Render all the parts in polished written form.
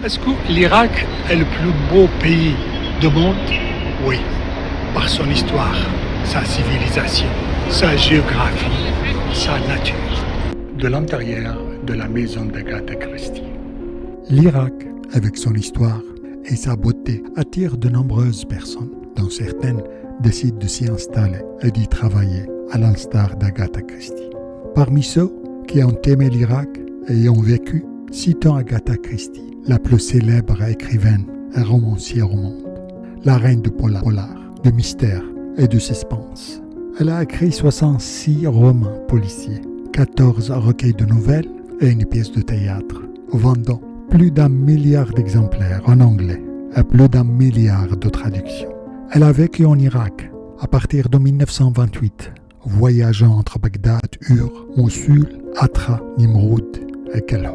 Est-ce que l'Irak est le plus beau pays du monde? Oui, par son histoire, sa civilisation, sa géographie, sa nature. De l'intérieur de la maison d'Agatha Christie. L'Irak, avec son histoire et sa beauté, attire de nombreuses personnes, dont certaines décident de s'y installer et d'y travailler, à l'instar d'Agatha Christie. Parmi ceux qui ont aimé l'Irak et y ont vécu, citons Agatha Christie, la plus célèbre écrivaine et romancière au monde, la reine du polar, de mystère et de suspense. Elle a écrit 66 romans policiers, 14 recueils de nouvelles et une pièce de théâtre, vendant plus d'1 milliard d'exemplaires en anglais et plus d'1 milliard de traductions. Elle a vécu en Irak à partir de 1928, voyageant entre Bagdad, Ur, Mossoul, Hatra, Nimroud et Calais.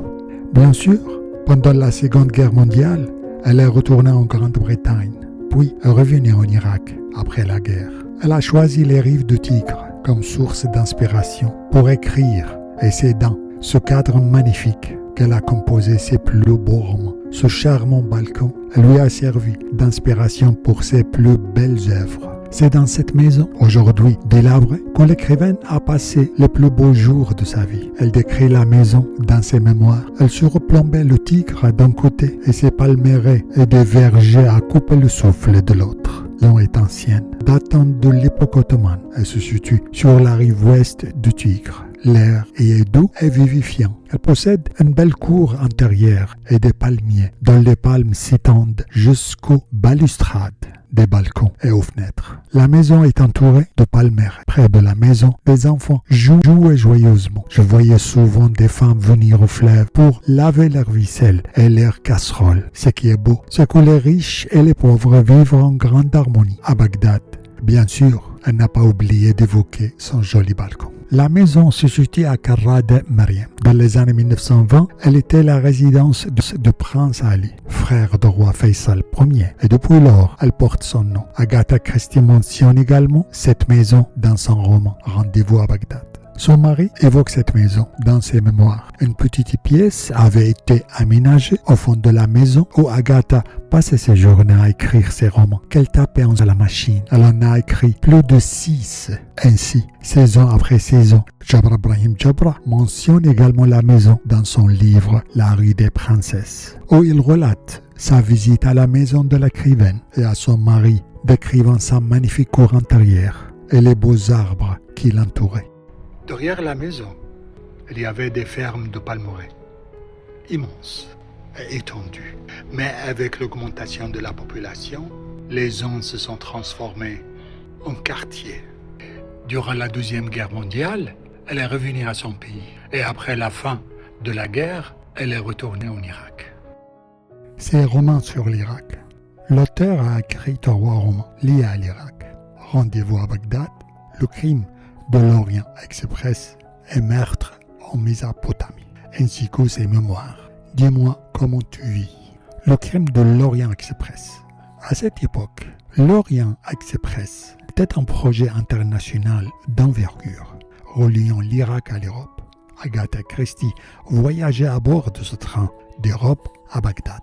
Bien sûr, pendant la Seconde Guerre mondiale, elle est retournée en Grande-Bretagne, puis est revenue en Irak après la guerre. Elle a choisi les rives du Tigre comme source d'inspiration pour écrire, et c'est dans ce cadre magnifique qu'elle a composé ses plus beaux romans. Ce charmant balcon lui a servi d'inspiration pour ses plus belles œuvres. C'est dans cette maison, aujourd'hui délabrée, que l'écrivaine a passé les plus beaux jours de sa vie. Elle décrit la maison dans ses mémoires. Elle surplombait le Tigre d'un côté et ses palmeraies et des vergers à couper le souffle de l'autre. L'eau est ancienne, datant de l'époque ottomane. Elle se situe sur la rive ouest du Tigre. L'air y est doux et vivifiant. Elle possède une belle cour intérieure et des palmiers dont les palmes s'étendent jusqu'aux balustrades des balcons et aux fenêtres. La maison est entourée de palmeraie. Près de la maison, des enfants jouent joyeusement. Je voyais souvent des femmes venir au fleuve pour laver leurs vaisselle et leurs casseroles. Ce qui est beau, c'est que les riches et les pauvres vivent en grande harmonie. À Bagdad, bien sûr, elle n'a pas oublié d'évoquer son joli balcon. La maison se situe à Karad Mariam. Dans les années 1920, elle était la résidence de Prince Ali, frère du roi Faisal Ier. Et depuis lors, elle porte son nom. Agatha Christie mentionne également cette maison dans son roman « Rendez-vous à Bagdad ». Son mari évoque cette maison dans ses mémoires. Une petite pièce avait été aménagée au fond de la maison où Agatha passait ses journées à écrire ses romans qu'elle tapait à la machine. Elle en a écrit plus de 6. Ainsi, saison après saison, Jabra Brahim Jabra mentionne également la maison dans son livre « La rue des princesses » où il relate sa visite à la maison de l'écrivaine et à son mari décrivant sa magnifique cour intérieure et les beaux arbres qui l'entouraient. Derrière la maison, il y avait des fermes de palmeraies, immenses et étendues. Mais avec l'augmentation de la population, les zones se sont transformées en quartiers. Durant la Deuxième Guerre mondiale, elle est revenue à son pays. Et après la fin de la guerre, elle est retournée en Irak. Ses romans sur l'Irak. L'auteur a écrit 3 romans liés à l'Irak. Rendez-vous à Bagdad, Le crime de l'Orient Express et Meurtre en Mésopotamie, ainsi que ses mémoires. Dis-moi comment tu vis. Le crime de l'Orient Express. À cette époque, l'Orient Express était un projet international d'envergure, reliant l'Irak à l'Europe. Agatha Christie voyageait à bord de ce train d'Europe à Bagdad.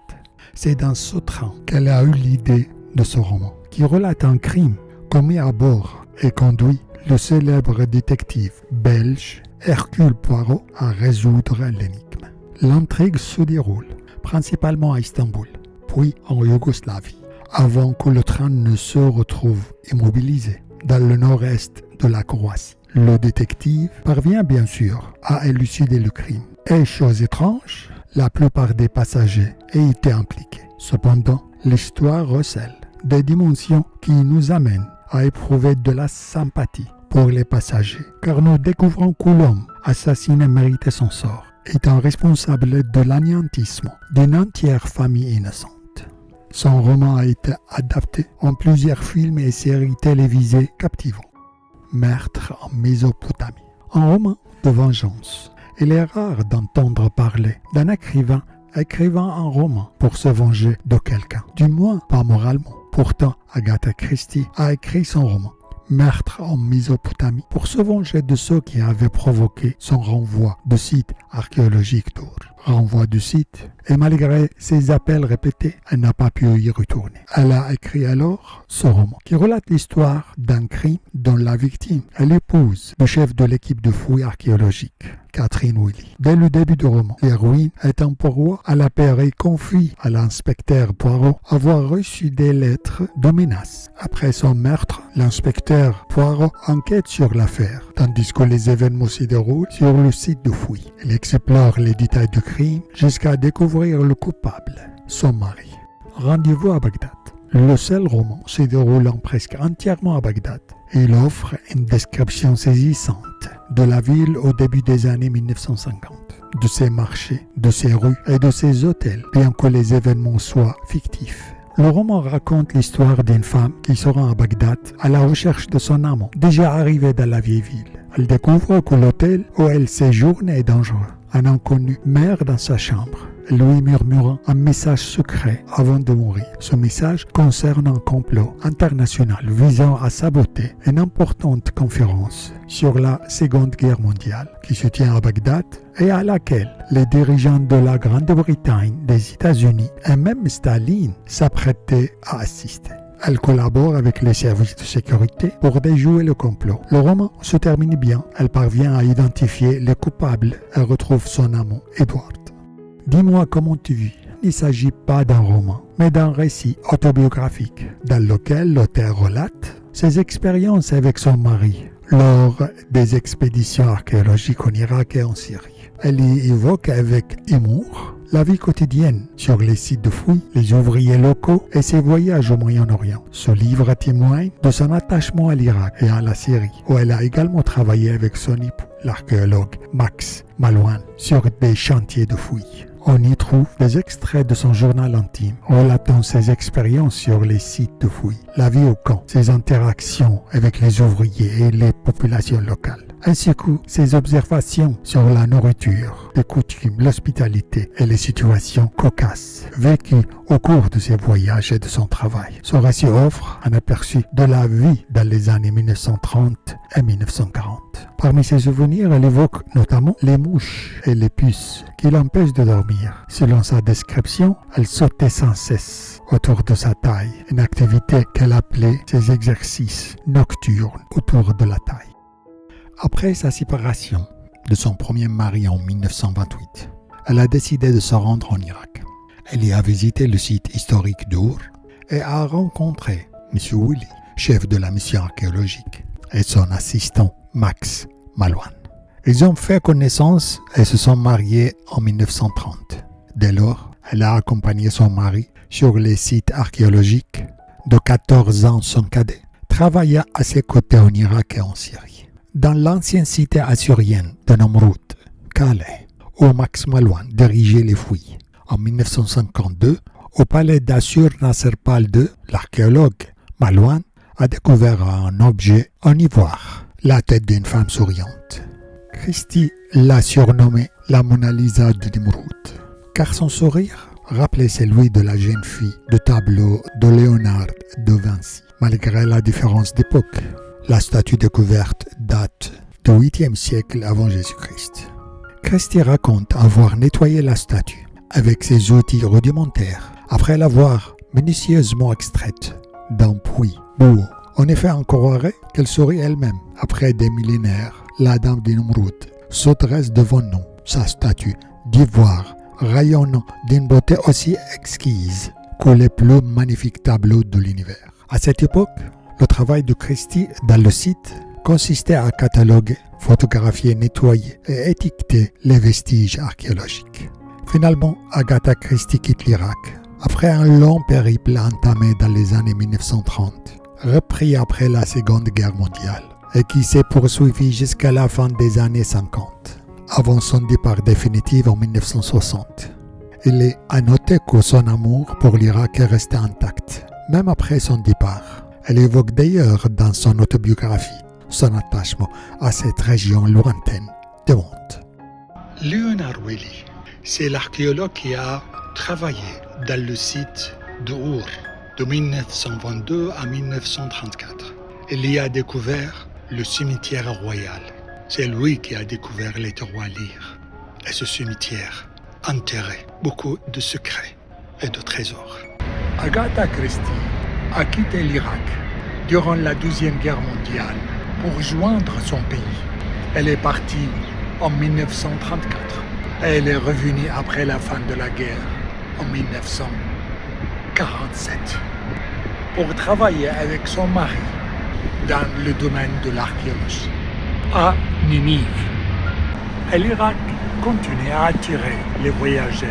C'est dans ce train qu'elle a eu l'idée de ce roman, qui relate un crime commis à bord et conduit le célèbre détective belge Hercule Poirot à résoudre l'énigme. L'intrigue se déroule principalement à Istanbul, puis en Yougoslavie, avant que le train ne se retrouve immobilisé dans le nord-est de la Croatie. Le détective parvient bien sûr à élucider le crime. Et chose étrange, la plupart des passagers y étaient impliqués. Cependant, l'histoire recèle des dimensions qui nous amènent à éprouver de la sympathie pour les passagers, car nous découvrons que l'homme assassiné méritait son sort, étant responsable de l'anéantissement d'une entière famille innocente. Son roman a été adapté en plusieurs films et séries télévisées captivants. Meurtre en Mésopotamie, un roman de vengeance. Il est rare d'entendre parler d'un écrivain écrivant un roman pour se venger de quelqu'un, du moins pas moralement. Pourtant, Agatha Christie a écrit son roman Meurtre en Mésopotamie pour se venger de ceux qui avaient provoqué son renvoi de sites archéologiques d'Ur. renvoi du site et malgré ses appels répétés, elle n'a pas pu y retourner. Elle a écrit alors ce roman qui relate l'histoire d'un crime dont la victime est l'épouse du chef de l'équipe de fouilles archéologiques, Catherine Willy. Dès le début du roman, les ruines étant pourvoi, elle apparaît confie à l'inspecteur Poirot avoir reçu des lettres de menaces. Après son meurtre, l'inspecteur Poirot enquête sur l'affaire, tandis que les événements s'y déroulent sur le site de fouilles. Il explore les détails du crime jusqu'à découvrir le coupable, son mari. Rendez-vous à Bagdad. Le seul roman se déroulant presque entièrement à Bagdad. Il offre une description saisissante de la ville au début des années 1950, de ses marchés, de ses rues et de ses hôtels, bien que les événements soient fictifs. Le roman raconte l'histoire d'une femme qui se rend à Bagdad à la recherche de son amant, déjà arrivé dans la vieille ville. Elle découvre que l'hôtel où elle séjourne est dangereux. Un inconnu meurt dans sa chambre, lui murmurant un message secret avant de mourir. Ce message concerne un complot international visant à saboter une importante conférence sur la Seconde Guerre mondiale qui se tient à Bagdad et à laquelle les dirigeants de la Grande-Bretagne, des États-Unis et même Staline s'apprêtaient à assister. Elle collabore avec les services de sécurité pour déjouer le complot. Le roman se termine bien. Elle parvient à identifier les coupables et retrouve son amant, Edward. Dis-moi comment tu vis. Il ne s'agit pas d'un roman, mais d'un récit autobiographique dans lequel l'auteur relate ses expériences avec son mari lors des expéditions archéologiques en Irak et en Syrie. Elle y évoque avec humour la vie quotidienne sur les sites de fouilles, les ouvriers locaux et ses voyages au Moyen-Orient. Ce livre témoigne de son attachement à l'Irak et à la Syrie, où elle a également travaillé avec son époux, l'archéologue Max Malouane, sur des chantiers de fouilles. On y trouve des extraits de son journal intime, relatant ses expériences sur les sites de fouilles, la vie au camp, ses interactions avec les ouvriers et les populations locales, ainsi que ses observations sur la nourriture, les coutumes, l'hospitalité et les situations cocasses vécues au cours de ses voyages et de son travail. Ce récit offre un aperçu de la vie dans les années 1930 et 1940. Parmi ses souvenirs, elle évoque notamment les mouches et les puces qui l'empêchent de dormir. Selon sa description, elle sautait sans cesse autour de sa taille, une activité qu'elle appelait ses exercices nocturnes autour de la taille. Après sa séparation de son premier mari en 1928, elle a décidé de se rendre en Irak. Elle y a visité le site historique d'Ur et a rencontré M. Willy, chef de la mission archéologique, et son assistant Max Malouane. Ils ont fait connaissance et se sont mariés en 1930. Dès lors, elle a accompagné son mari sur les sites archéologiques. De 14 ans, son cadet travailla à ses côtés en Irak et en Syrie. Dans l'ancienne cité assyrienne de Namroud, Calais, où Max Malouane dirigeait les fouilles. En 1952, au palais d'Assur-Nasr-Pal II, l'archéologue Malouane a découvert un objet en ivoire, la tête d'une femme souriante. Christie l'a surnommée la Mona Lisa de Nimroud, car son sourire rappelait celui de la jeune fille de tableau de Léonard de Vinci. Malgré la différence d'époque, la statue découverte date du 8e siècle avant Jésus-Christ. Christie raconte avoir nettoyé la statue avec ses outils rudimentaires après l'avoir minutieusement extraite d'un puits boueux. En effet, on croirait qu'elle sourit elle-même. Après des millénaires, la dame de Nimroud se dresse devant nous, sa statue d'ivoire rayonnant d'une beauté aussi exquise que les plus magnifiques tableaux de l'univers. À cette époque, le travail de Christie dans le site consistait à cataloguer, photographier, nettoyer et étiqueter les vestiges archéologiques. Finalement, Agatha Christie quitte l'Irak après un long périple entamé dans les années 1930, repris après la Seconde Guerre mondiale et qui s'est poursuivi jusqu'à la fin des années 50, avant son départ définitif en 1960. Il est à noter que son amour pour l'Irak est resté intact, même après son départ. Elle évoque d'ailleurs dans son autobiographie son attachement à cette région lointaine du monde. Leonard Willy, c'est l'archéologue qui a travaillé dans le site de Ur de 1922 à 1934. Il y a découvert le cimetière royal. C'est lui qui a découvert les 3 lyres. Et ce cimetière enterré beaucoup de secrets et de trésors. Agatha Christie a quitté l'Irak durant la Deuxième Guerre mondiale pour rejoindre son pays. Elle est partie en 1934 et elle est revenue après la fin de la guerre en 1947 pour travailler avec son mari dans le domaine de l'archéologie à Ninive. Et l'Irak continue à attirer les voyageurs,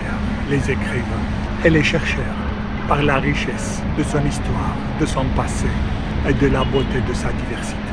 les écrivains et les chercheurs par la richesse de son histoire, de son passé et de la beauté de sa diversité.